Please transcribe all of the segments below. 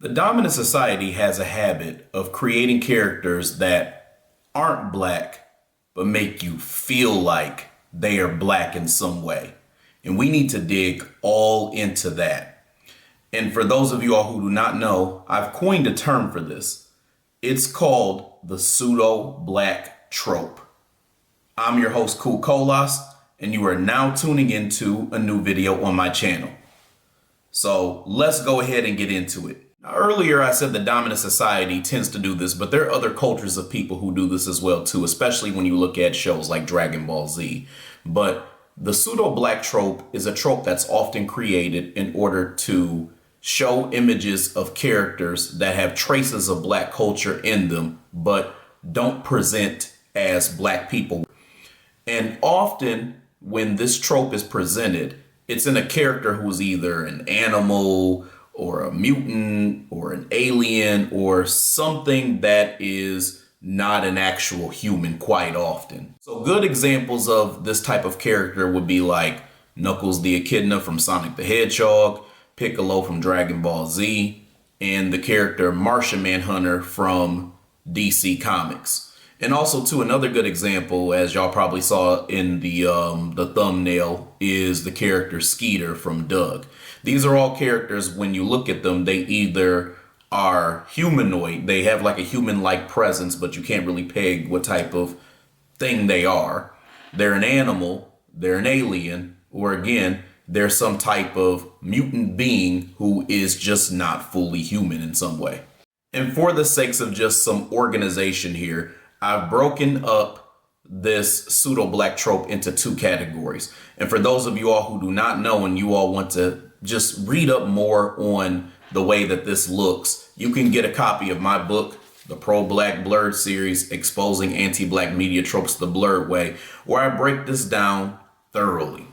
The dominant society has a habit of creating characters that aren't black, but make you feel like they are black in some way. And we need to dig all into that. And for those of you all who do not know, I've coined a term for this. It's called the Pseudo-Black Trope. I'm your host, Cool Colas, and you are now tuning into a new video on my channel. So let's go ahead and get into it. Now, earlier I said the dominant society tends to do this, but there are other cultures of people who do this as well too, especially when you look at shows like Dragon Ball Z. But the pseudo-black trope is a trope that's often created in order to show images of characters that have traces of black culture in them, but don't present as black people. And often when this trope is presented, it's in a character who's either an animal or a mutant or an alien or something that is not an actual human quite often. So good examples of this type of character would be like Knuckles the Echidna from Sonic the Hedgehog, Piccolo from Dragon Ball Z, and the character Martian Manhunter from DC Comics. And also, too, another good example, as y'all probably saw in the thumbnail, is the character Skeeter from Doug. These are all characters, when you look at them, they either are humanoid, they have like a human-like presence, but you can't really peg what type of thing they are. They're an animal, they're an alien, or again, they're some type of mutant being who is just not fully human in some way. And for the sakes of just some organization here, I've broken up this pseudo-black trope into two categories. And for those of you all who do not know and you all want to just read up more on the way that this looks, you can get a copy of my book, the Pro-Black Blurred series, Exposing Anti-Black Media Tropes the Blurred Way, where I break this down thoroughly.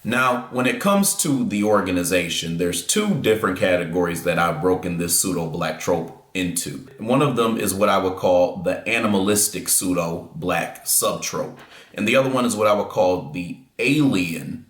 Now, when it comes to the organization, there's two different categories that I've broken this pseudo-black trope into. One of them is what I would call the animalistic pseudo-black subtrope. And the other one is what I would call the alien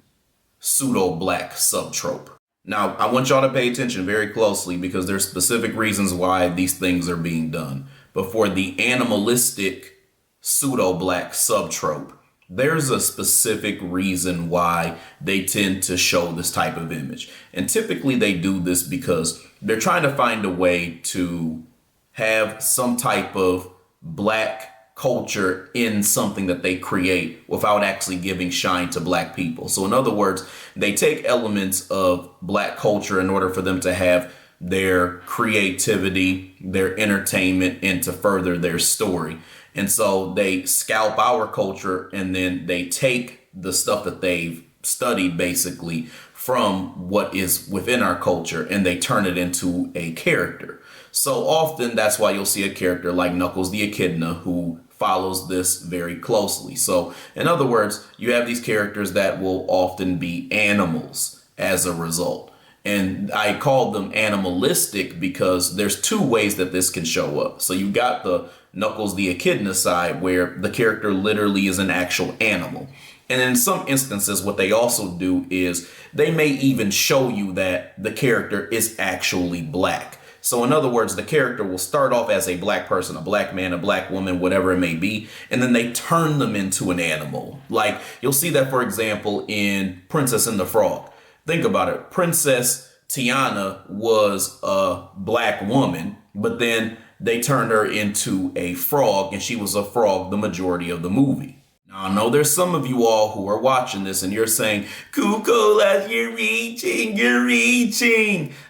pseudo-black subtrope. Now, I want y'all to pay attention very closely because there's specific reasons why these things are being done. But for the animalistic pseudo-black subtrope, there's a specific reason why they tend to show this type of image. And typically they do this because they're trying to find a way to have some type of black culture in something that they create without actually giving shine to black people. So in other words, they take elements of black culture in order for them to have their creativity, their entertainment, and to further their story. And so they scalp our culture and then they take the stuff that they've studied basically from what is within our culture and they turn it into a character. So often that's why you'll see a character like Knuckles the Echidna who follows this very closely. So in other words, you have these characters that will often be animals as a result. And I call them animalistic because there's two ways that this can show up. So you got the Knuckles the Echidna side where the character literally is an actual animal. And in some instances, what they also do is they may even show you that the character is actually black. So in other words, the character will start off as a black person, a black man, a black woman, whatever it may be, and then they turn them into an animal. Like you'll see that, for example, in Princess and the Frog. Think about it. Princess Tiana was a black woman, but then they turned her into a frog and she was a frog the majority of the movie. Now, I know there's some of you all who are watching this and you're saying, Cool Colas, you're reaching.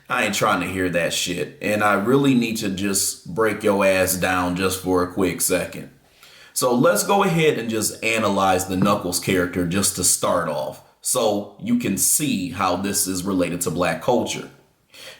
I ain't trying to hear that shit. And I really need to just break your ass down just for a quick second. So let's go ahead and just analyze the Knuckles character just to start off, so you can see how this is related to black culture.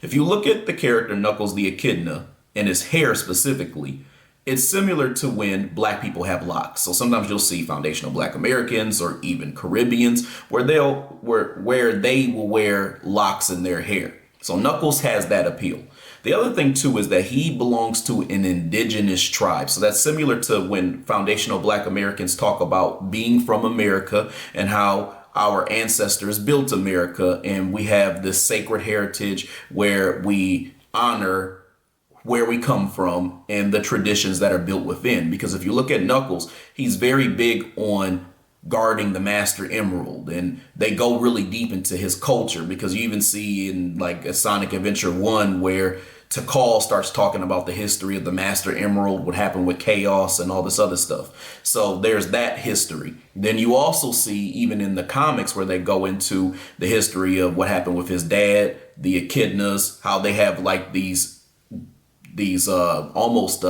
If you look at the character Knuckles the Echidna and his hair specifically, it's similar to when black people have locks. So sometimes you'll see foundational black Americans or even Caribbeans where they will wear locks in their hair. So Knuckles has that appeal. The other thing too is that he belongs to an indigenous tribe. So that's similar to when foundational black Americans talk about being from America and how our ancestors built America, and we have this sacred heritage where we honor where we come from and the traditions that are built within. Because if you look at Knuckles, he's very big on guarding the Master Emerald, and they go really deep into his culture, because you even see in like a Sonic Adventure 1 where Tikal starts talking about the history of the Master Emerald, what happened with Chaos and all this other stuff. So there's that history. Then you also see, even in the comics, where they go into the history of what happened with his dad, the Echidnas, how they have like these almost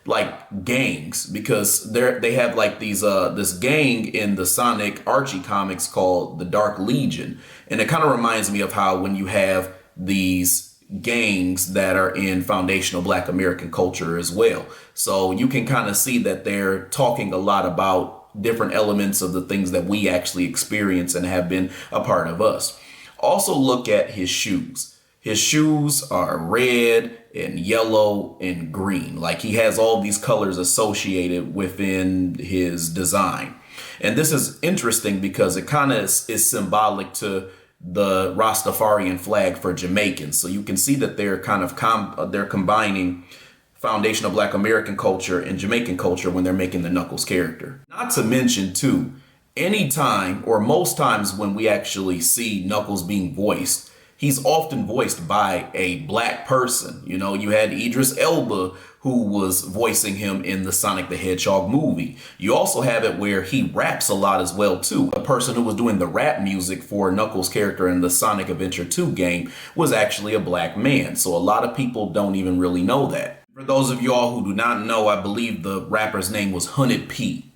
like gangs, because they have like these this gang in the Sonic Archie comics called the Dark Legion. And it kind of reminds me of how when you have these gangs that are in foundational Black American culture as well. So you can kind of see that they're talking a lot about different elements of the things that we actually experience and have been a part of us. Also look at his shoes. His shoes are red and yellow and green. Like, he has all these colors associated within his design. And this is interesting because it kind of is symbolic to the Rastafarian flag for Jamaicans. So you can see that they're kind of they're combining foundational Black American culture and Jamaican culture when they're making the Knuckles character. Not to mention too, anytime or most times when we actually see Knuckles being voiced, he's often voiced by a Black person. You know, you had Idris Elba, who was voicing him in the Sonic the Hedgehog movie. You also have it where he raps a lot as well too. The person who was doing the rap music for Knuckles' character in the Sonic Adventure 2 game was actually a Black man. So a lot of people don't even really know that. For those of y'all who do not know, I believe the rapper's name was Hunted P.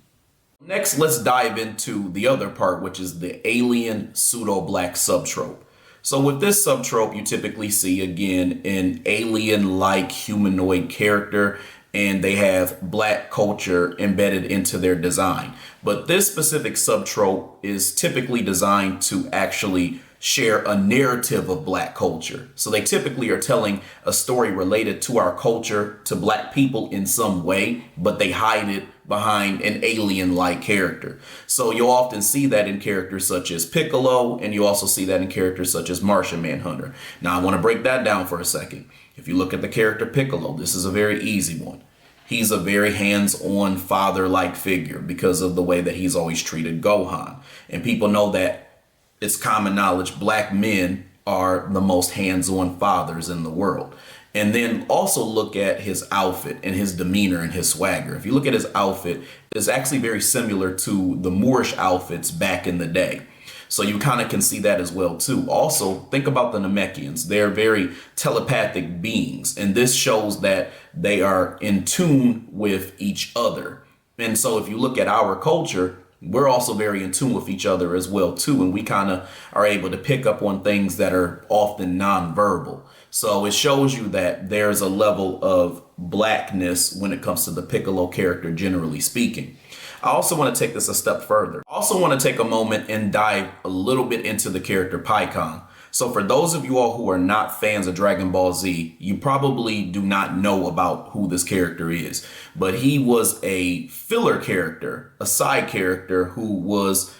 Next, let's dive into the other part, which is the alien pseudo-black subtrope. So with this subtrope, you typically see, again, an alien-like humanoid character, and they have Black culture embedded into their design. But this specific subtrope is typically designed to actually share a narrative of Black culture. So they typically are telling a story related to our culture, to Black people in some way, but they hide it behind an alien-like character. So you'll often see that in characters such as Piccolo, and you also see that in characters such as Martian Manhunter. Now I want to break that down for a second. If you look at the character Piccolo, this is a very easy one. He's a very hands-on father-like figure because of the way that he's always treated Gohan. And people know that it's common knowledge Black men are the most hands-on fathers in the world. And then also look at his outfit and his demeanor and his swagger. If you look at his outfit, it's actually very similar to the Moorish outfits back in the day. So you kind of can see that as well too. Also, think about the Namekians. They're very telepathic beings, and this shows that they are in tune with each other. And so if you look at our culture, we're also very in tune with each other as well too, and we kind of are able to pick up on things that are often nonverbal. So it shows you that there's a level of Blackness when it comes to the Piccolo character, generally speaking. I also want to take this a step further. I also want to take a moment and dive a little bit into the character Piccolo. So for those of you all who are not fans of Dragon Ball Z, you probably do not know about who this character is. But he was a filler character, a side character who was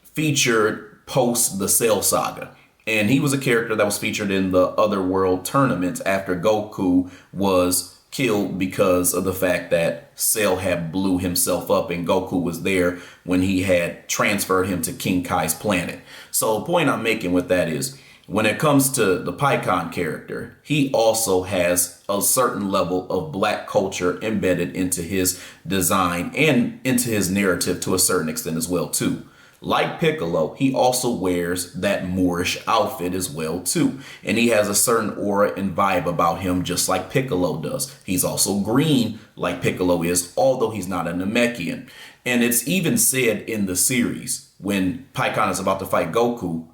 featured post the Cell Saga. And he was a character that was featured in the Otherworld tournaments after Goku was killed because of the fact that Cell had blew himself up, and Goku was there when he had transferred him to King Kai's planet. So the point I'm making with that is, when it comes to the Piccolo character, he also has a certain level of Black culture embedded into his design and into his narrative to a certain extent as well too. Like Piccolo, he also wears that Moorish outfit as well too. And he has a certain aura and vibe about him just like Piccolo does. He's also green like Piccolo is, although he's not a Namekian. And it's even said in the series when Piccolo is about to fight Goku,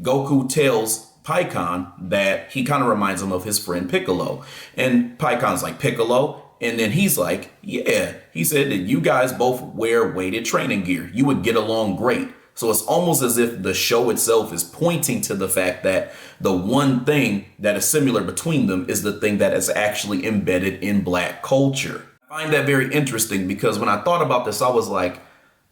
Goku tells Piccolo that he kind of reminds him of his friend Piccolo. And Piccolo's like, Piccolo? And then he's like, yeah, he said that you guys both wear weighted training gear. You would get along great. So it's almost as if the show itself is pointing to the fact that the one thing that is similar between them is the thing that is actually embedded in Black culture. I find that very interesting because when I thought about this, I was like,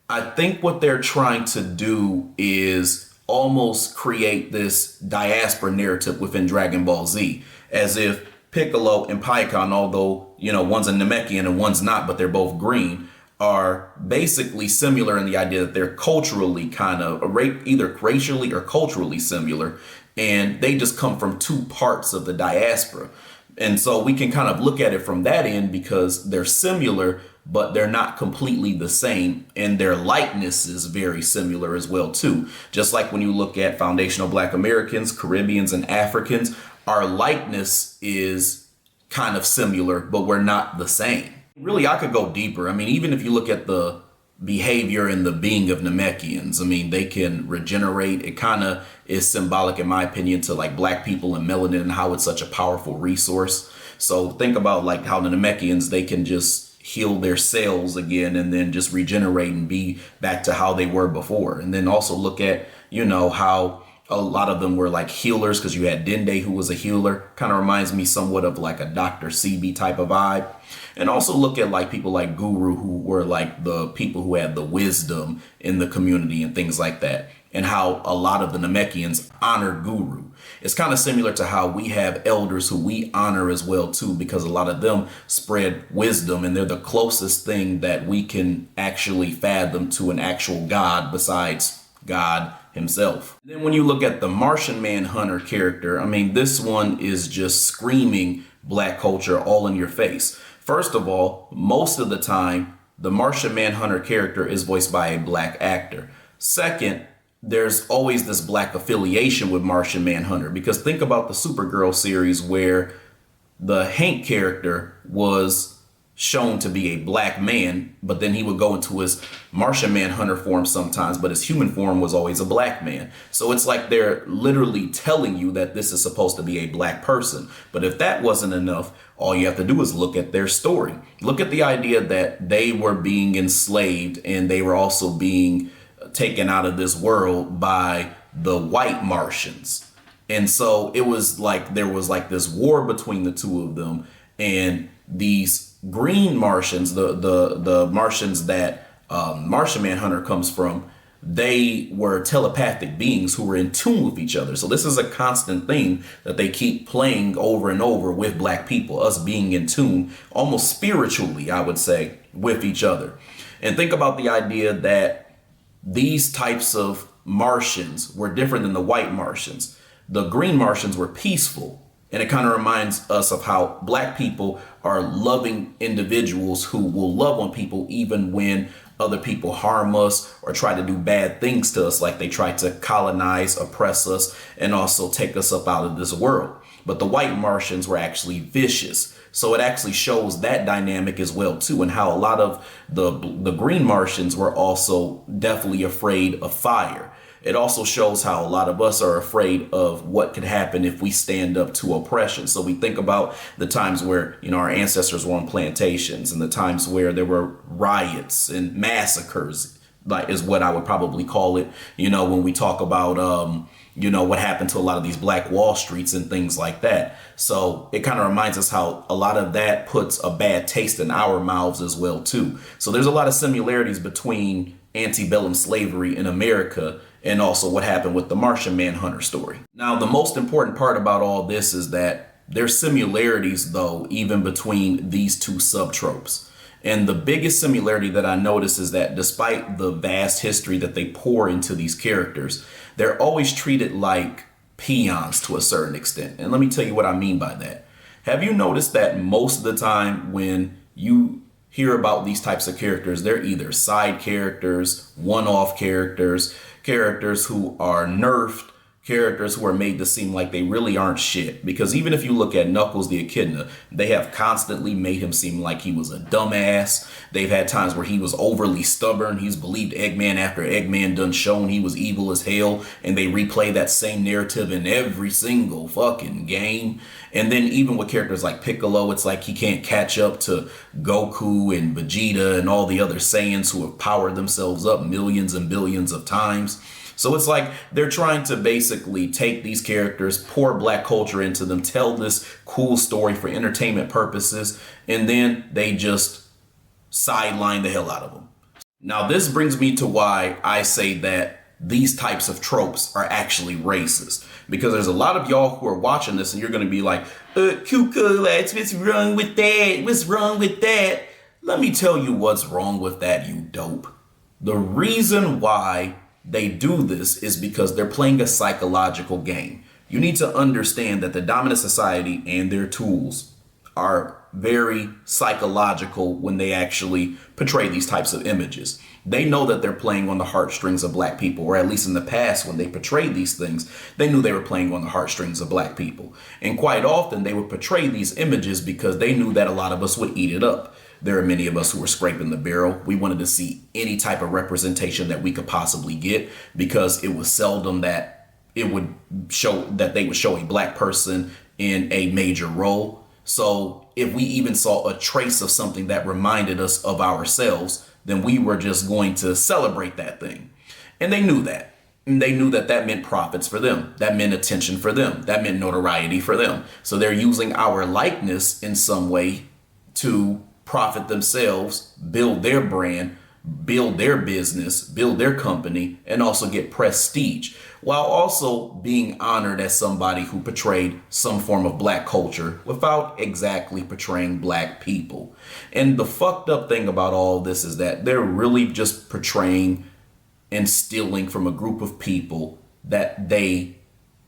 I think what they're trying to do is almost create this diaspora narrative within Dragon Ball Z, as if Piccolo and Piccolo, although, one's a Namekian and one's not, but they're both green, are basically similar in the idea that they're culturally kind of either racially or culturally similar, and they just come from two parts of the diaspora. And so we can kind of look at it from that end because they're similar, but they're not completely the same, and their likeness is very similar as well too. Just like when you look at foundational Black Americans, Caribbeans, and Africans, our likeness is kind of similar, but we're not the same. Really, I could go deeper. I mean, even if you look at the behavior and the being of Namekians, I mean, they can regenerate. It kind of is symbolic, in my opinion, to like Black people and melanin and how it's such a powerful resource. So think about like how the Namekians, they can just heal their cells again and then just regenerate and be back to how they were before. And then also look at, how a lot of them were like healers, because you had Dende, who was a healer. Kind of reminds me somewhat of like a Dr. CB type of vibe. And also look at like people like Guru, who were like the people who had the wisdom in the community and things like that. And how a lot of the Namekians honored Guru. It's kind of similar to how we have elders who we honor as well too, because a lot of them spread wisdom, and they're the closest thing that we can actually fathom to an actual God besides God himself. Then when you look at the Martian Manhunter character, I mean, this one is just screaming Black culture all in your face. First of all, most of the time, the Martian Manhunter character is voiced by a Black actor. Second, there's always this Black affiliation with Martian Manhunter, because think about the Supergirl series where the Hank character was shown to be a Black man, but then he would go into his Martian Manhunter form sometimes, but his human form was always a Black man. So it's like they're literally telling you that this is supposed to be a Black person. But if that wasn't enough, all you have to do is look at their story. Look at the idea that they were being enslaved and they were also being taken out of this world by the white Martians. And so it was like there was like this war between the two of them, and these green Martians, the Martians that Martian Manhunter comes from, they were telepathic beings who were in tune with each other. So this is a constant thing that they keep playing over and over with Black people, us being in tune, almost spiritually, I would say, with each other. And think about the idea that these types of Martians were different than the white Martians. The green Martians were peaceful. And it kind of reminds us of how Black people are loving individuals who will love on people even when other people harm us or try to do bad things to us, like they try to colonize, oppress us, and also take us up out of this world. But the white Martians were actually vicious. So it actually shows that dynamic as well too, and how a lot of the green Martians were also definitely afraid of fire. It also shows how a lot of us are afraid of what could happen if we stand up to oppression. So we think about the times where, our ancestors were on plantations, and the times where there were riots and massacres, like is what I would probably call it, when we talk about, what happened to a lot of these Black Wall Streets and things like that. So it kind of reminds us how a lot of that puts a bad taste in our mouths as well too. So there's a lot of similarities between antebellum slavery in America and also what happened with the Martian Manhunter story. Now, the most important part about all this is that there's similarities, though, even between these two subtropes. And the biggest similarity that I notice is that despite the vast history that they pour into these characters, they're always treated like peons to a certain extent. And let me tell you what I mean by that. Have you noticed that most of the time when you hear about these types of characters, they're either side characters, one-off characters, characters who are nerfed, characters who are made to seem like they really aren't shit? Because even if you look at Knuckles the Echidna, they have constantly made him seem like he was a dumbass. They've had times where he was overly stubborn. He's believed Eggman after Eggman done shown he was evil as hell, and they replay that same narrative in every single fucking game. And then even with characters like Piccolo, it's like he can't catch up to Goku and Vegeta and all the other Saiyans who have powered themselves up millions and billions of times. So it's like they're trying to basically take these characters, pour Black culture into them, tell this cool story for entertainment purposes, and then they just sideline the hell out of them. Now, this brings me to why I say that these types of tropes are actually racist. Because there's a lot of y'all who are watching this and you're going to be like, cuckoo, what's wrong with that? What's wrong with that? Let me tell you what's wrong with that, you dope. The reason why they do this is because they're playing a psychological game. You need to understand that the dominant society and their tools are very psychological when they actually portray these types of images. They know that they're playing on the heartstrings of black people, or at least in the past when they portrayed these things, they knew they were playing on the heartstrings of black people. And quite often they would portray these images because they knew that a lot of us would eat it up. There are many of us who were scraping the barrel. We wanted to see any type of representation that we could possibly get because it was seldom that it would show that they would show a black person in a major role. So if we even saw a trace of something that reminded us of ourselves, then we were just going to celebrate that thing. And they knew that. And they knew that that meant profits for them. That meant attention for them. That meant notoriety for them. So they're using our likeness in some way to profit themselves, build their brand, build their business, build their company, and also get prestige, while also being honored as somebody who portrayed some form of black culture without exactly portraying black people. And the fucked up thing about all this is that they're really just portraying and stealing from a group of people that they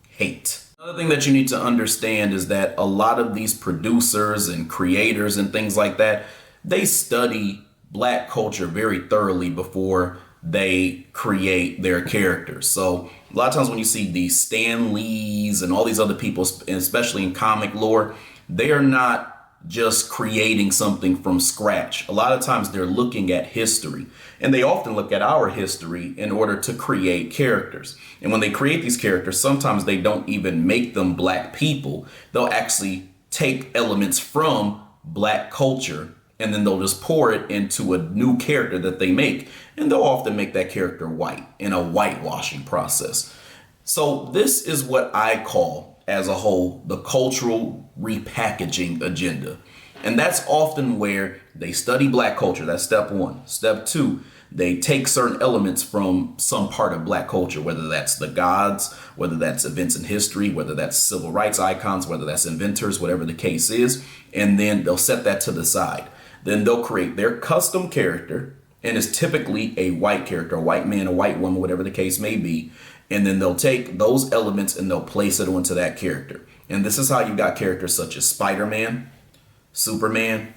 hate. Another thing that you need to understand is that a lot of these producers and creators and things like that, they study black culture very thoroughly before they create their characters. So a lot of times when you see these Stan Lees and all these other people, especially in comic lore, they are not just creating something from scratch. A lot of times they're looking at history, and they often look at our history in order to create characters. And when they create these characters, sometimes they don't even make them black people. They'll actually take elements from black culture and then they'll just pour it into a new character that they make. And they'll often make that character white in a whitewashing process. So this is what I call, as a whole, the cultural repackaging agenda. And that's often where they study black culture. That's step one. Step two, they take certain elements from some part of black culture, whether that's the gods, whether that's events in history, whether that's civil rights icons, whether that's inventors, whatever the case is. And then they'll set that to the side. Then they'll create their custom character, and it's typically a white character, a white man, a white woman, whatever the case may be. And then they'll take those elements and they'll place it onto that character. And this is how you got characters such as Spider-Man, Superman,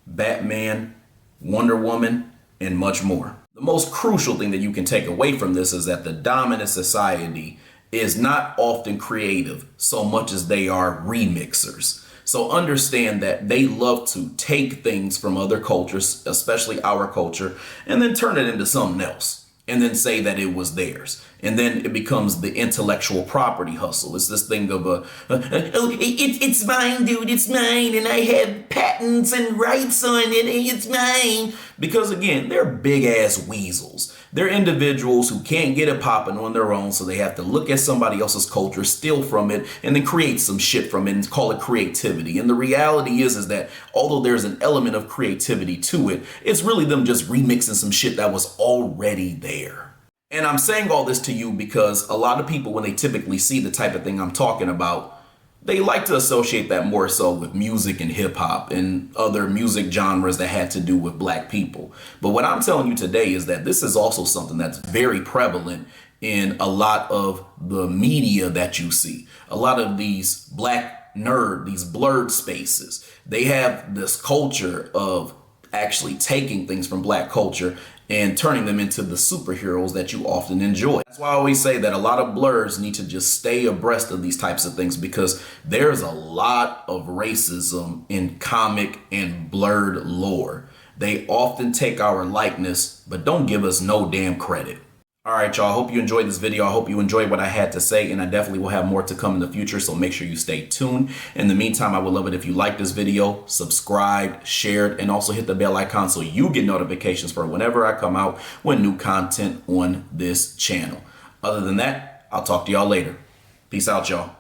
Batman, Wonder Woman, and much more. The most crucial thing that you can take away from this is that the dominant society is not often creative so much as they are remixers. So understand that they love to take things from other cultures, especially our culture, and then turn it into something else and then say that it was theirs. And then it becomes the intellectual property hustle. It's this thing of it's mine, dude, it's mine, and I have patents and rights on it, and it's mine. Because again, they're big ass weasels. They're individuals who can't get it popping on their own, so they have to look at somebody else's culture, steal from it, and then create some shit from it and call it creativity. And the reality is that although there's an element of creativity to it, it's really them just remixing some shit that was already there. And I'm saying all this to you because a lot of people, when they typically see the type of thing I'm talking about, they like to associate that more so with music and hip hop and other music genres that had to do with black people. But what I'm telling you today is that this is also something that's very prevalent in a lot of the media that you see. A lot of these black nerd, these blurred spaces, they have this culture of actually taking things from black culture and turning them into the superheroes that you often enjoy. That's why I always say that a lot of blurs need to just stay abreast of these types of things, because there's a lot of racism in comic and blurred lore. They often take our likeness, but don't give us no damn credit. All right, y'all, I hope you enjoyed this video. I hope you enjoyed what I had to say, and I definitely will have more to come in the future, so make sure you stay tuned. In the meantime, I would love it if you like this video, subscribe, share it, and also hit the bell icon so you get notifications for whenever I come out with new content on this channel. Other than that, I'll talk to y'all later. Peace out, y'all.